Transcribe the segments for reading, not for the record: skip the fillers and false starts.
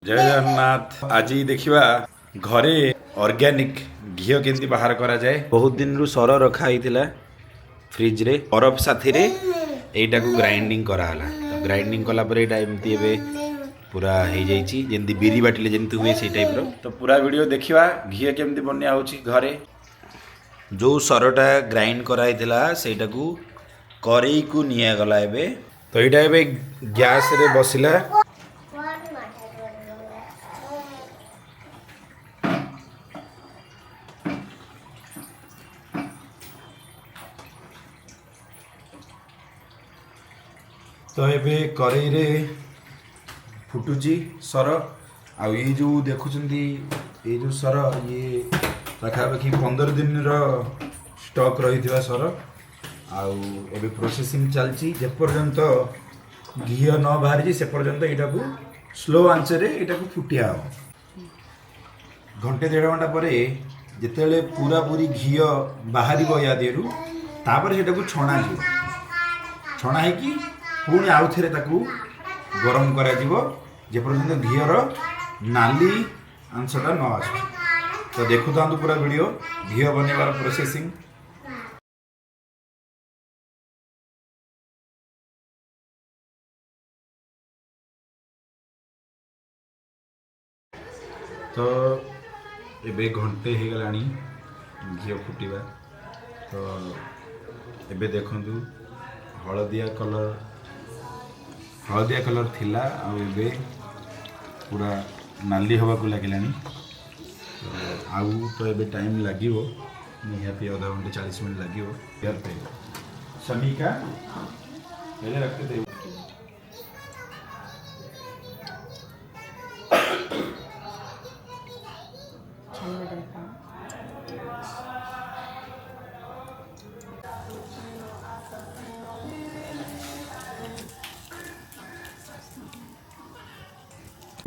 जय जगन्नाथ। आज देखिवा घरे ऑर्गेनिक घी केमती बाहर करा जाए। बहुत दिन रु सर रखा ही फ्रिज रे बरफ साथी रे एटा को ग्राइंडिंग करा हला। तो ग्राइंडिंग कला पर एटा एमती एबे पूरा हो जाइछि जेंती बिरी बाटिले जेंती हुए से टाइप रो। तो पूरा वीडियो देखिवा घी केमती बनिया होछि घरे। जो सरटा ग्राइंड करा हितला सेटा को करेई को निया गला एबे। तो एटा एबे गैस रे बसिला। तो ये करेई रे फुटुची सर आउ ये जो देखुचंदी ये जो सर ये पाखापाखि 15 दिन स्टॉक रही सर आउ एबे प्रोसेसिंग चलची जे पर्यंत घी न बाहरी से पर्यंत एटा को स्लो आंच रे एटा को फुटिया घंटे 1.5 घंटा परे जेतेले पूरा पूरी घी बाहरी या देरु तापर सेटा को छणा है कि पुणी आउ थे गरम करा जे पर्यंत घीर नाली अंशटा न आस। तो देखु था पूरा वीडियो घी बनवार प्रोसेसिंग। तो एबे घंटे हो गला घी फुटिबा। तो एबे देखंतु हलदिया कलर थिला आबे पूरा नाली हवा को लगिलानी। तो आउ तो एबे टाइम लागिवो निहाती आधा घंटे 40 मिनट लागिवो। यार पे समीका पहले रखते थे।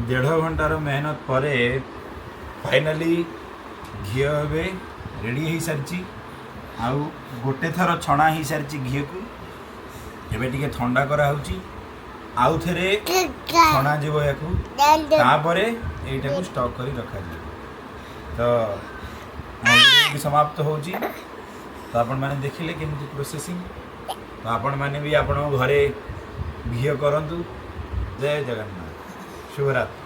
डेढ़ घंटार मेहनत पर फाइनाली घी ए रेडी हो सारी। आउ गोटे थर छणा हो सारी घी को एबे टिके ठंडा करा होची आउ थे छणा जीव या स्टॉक कर रखा जाए। तो समाप्त होची। तो आपण माने देखिले केमती प्रोसेसिंग। तो आपण माने भी आपण घरे घी करंतु। जय जगन्नाथ। शुभरात्रि।